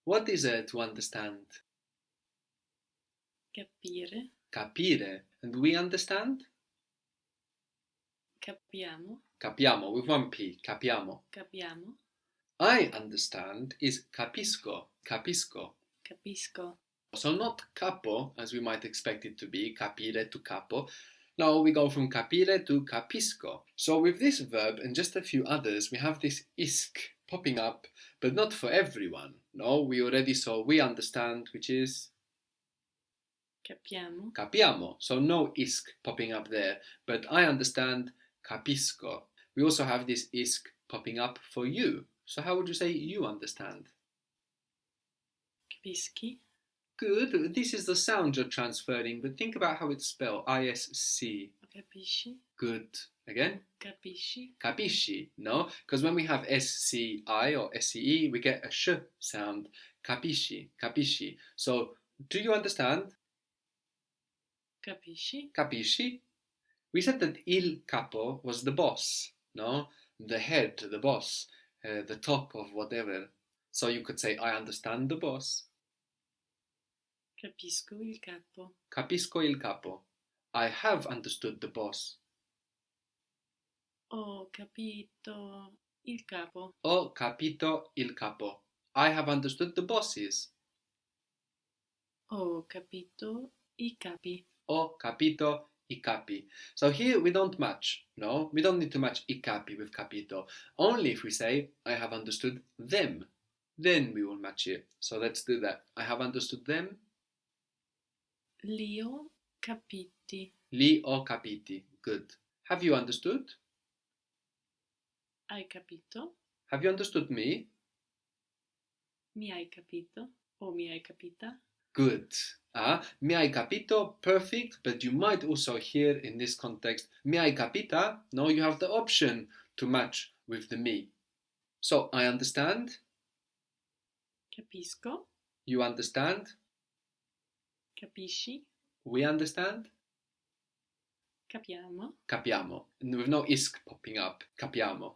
What is to understand? Capire. Capire. And we understand? Capiamo. Capiamo, with one P. Capiamo. Capiamo. I understand is capisco. Capisco. Capisco. So not capo, as we might expect it to be, capire to capo. No, we go from capire to capisco. So with this verb and just a few others, we have this isc popping up, but not for everyone. No, we already saw we understand, which is Capiamo. capiamo. So no isc popping up there, but I understand, capisco. We also have this isc popping up for you. So how would you say you understand? Capisci. Good. This is the sound you're transferring, but think about how it's spelled. ISC. Capisci. Good. Again? Capisci. Capisci. No? Because when we have SCI or SCE, we get a sh sound. Capisci. Capisci. So, do you understand? Capisci. Capisci? We said that il capo was the boss, no? The head, the boss, the top of whatever. So you could say, I understand the boss. Capisco il capo. Capisco il capo. I have understood the boss. Ho capito il capo. Ho capito il capo. I have understood the bosses. Ho capito i capi. Ho capito I capi. So here we don't match, no? We don't need to match I capi with capito. Only if we say, I have understood them. Then we will match it. So let's do that. I have understood them. Li ho capiti. Li ho capiti. Good. Have you understood? Hai capito? Have you understood me? Mi hai capito? O mi hai capita? Good. Mi hai capito? Perfect. But you might also hear in this context, mi hai capita? No, you have the option to match with the me. So, I understand. Capisco. You understand. Capisci. We understand. Capiamo. Capiamo. And with no isc popping up. Capiamo.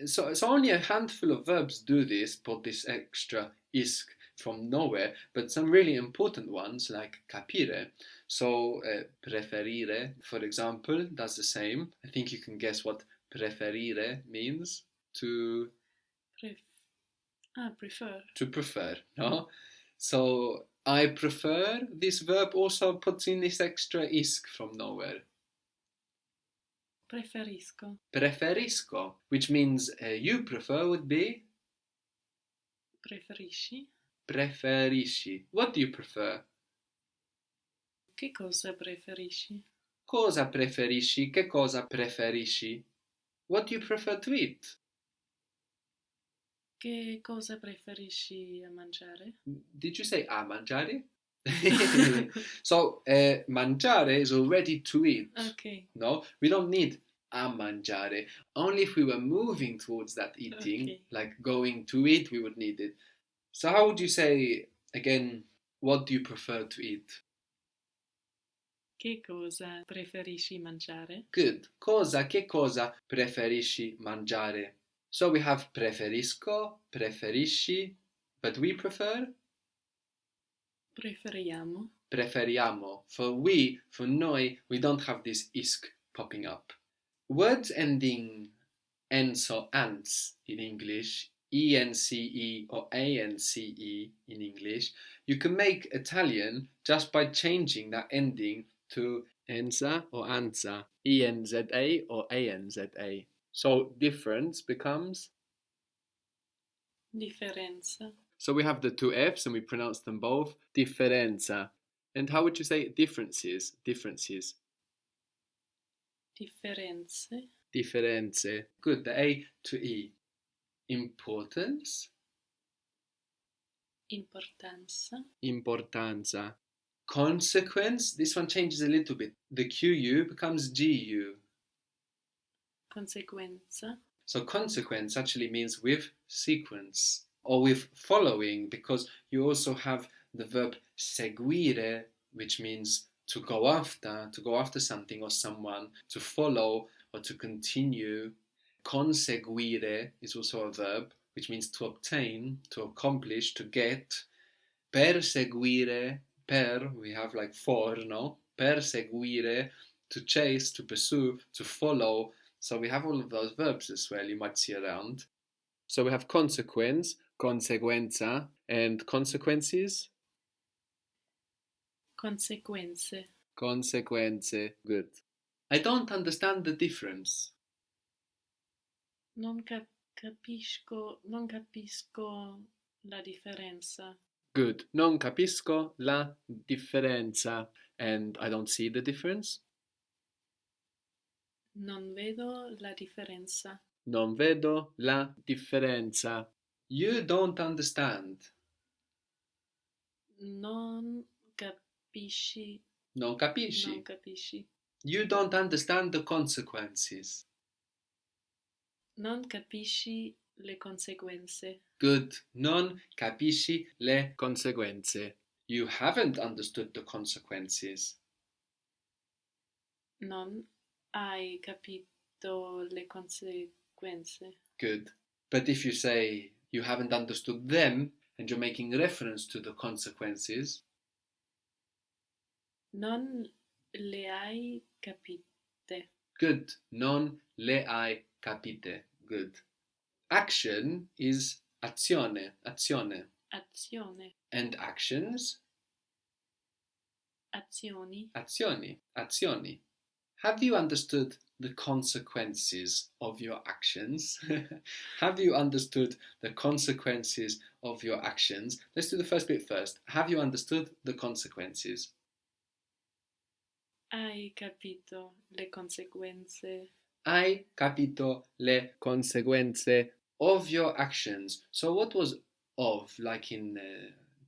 So only a handful of verbs do this, put this extra isc from nowhere, but some really important ones like capire. So preferire, for example, does the same. I think you can guess what preferire means. To prefer. To prefer, no? So I prefer, this verb also puts in this extra isc from nowhere. Preferisco. Preferisco, which means you prefer would be Preferisci. Preferisci. What do you prefer? Che cosa preferisci? Cosa preferisci? Che cosa preferisci? What do you prefer to eat? Che cosa preferisci a mangiare? Did you say a mangiare? So, mangiare is already to eat. Okay. No, we don't need a mangiare. Only if we were moving towards that eating, Okay. like going to eat, we would need it. So how would you say, again, what do you prefer to eat? Che cosa preferisci mangiare? Good. Cosa, che cosa preferisci mangiare? So we have preferisco, preferisci, but we prefer? Preferiamo. Preferiamo. For we, for noi, we don't have this isc popping up. Words ending ens or ants in English, ence or ance in English, you can make Italian just by changing that ending to enza or anza, enza or anza. So difference becomes? Differenza. So we have the two F's and we pronounce them both differenza. And how would you say differences? Differences. Differenze. Differenze. Good, the A to E. Importance. Importanza. Importanza. Consequence. This one changes a little bit. The QU becomes GU. Conseguenza. So consequence actually means with sequence or with following, because you also have the verb seguire, which means to go after something or someone, to follow or to continue. Conseguire is also a verb which means to obtain, to accomplish, to get. Perseguire, per, we have like for, no? Perseguire, to chase, to pursue, to follow. So we have all of those verbs as well you might see around. So we have consequence, conseguenza, and consequences. Consequenze. Consequenze, good. I don't understand the difference. Non capisco la differenza. Good. Non capisco la differenza. And I don't see the difference. Non vedo la differenza. Non vedo la differenza. You don't understand. Non capisci. Non capisci. Non capisci. You don't understand the consequences. Non capisci le conseguenze. Good. Non capisci le conseguenze. You haven't understood the consequences. Non hai capito le conseguenze. Good. But if you say you haven't understood them and you're making reference to the consequences, non le hai capite. good. Non le hai capite. Good. Action is azione, azione. Azione. And actions? Azioni. Azioni, azioni. Have you understood the consequences of your actions? Have you understood the consequences of your actions? Let's do the first bit first. Have you understood the consequences? Hai capito le conseguenze. Hai capito le conseguenze of your actions. So what was of, like in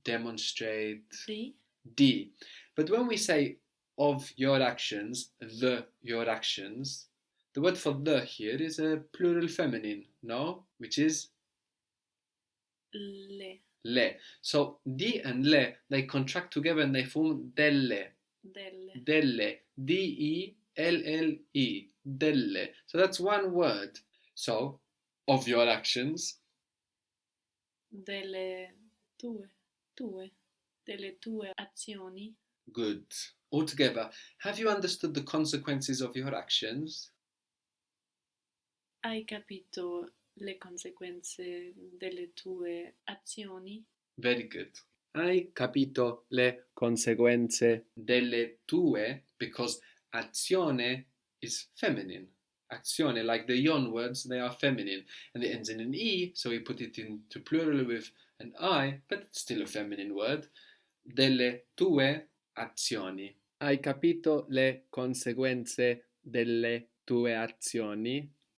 demonstrate? Di. D. But when we say of your actions, your actions, the word for the here is a plural feminine, no? Which is Le. le. So di and le, they contract together and they form delle. Delle. Delle. D-E-L-L-E. Delle. So that's one word. So, of your actions. Delle tue. Delle tue azioni. Good. Altogether, have you understood the consequences of your actions? Hai capito le conseguenze delle tue azioni? Very good. Hai capito le conseguenze delle tue, because azione is feminine. Azione, like the ion words, they are feminine. And it ends in an E, so we put it into plural with an I, but it's still a feminine word. Delle tue azioni. Hai capito le conseguenze delle tue azioni?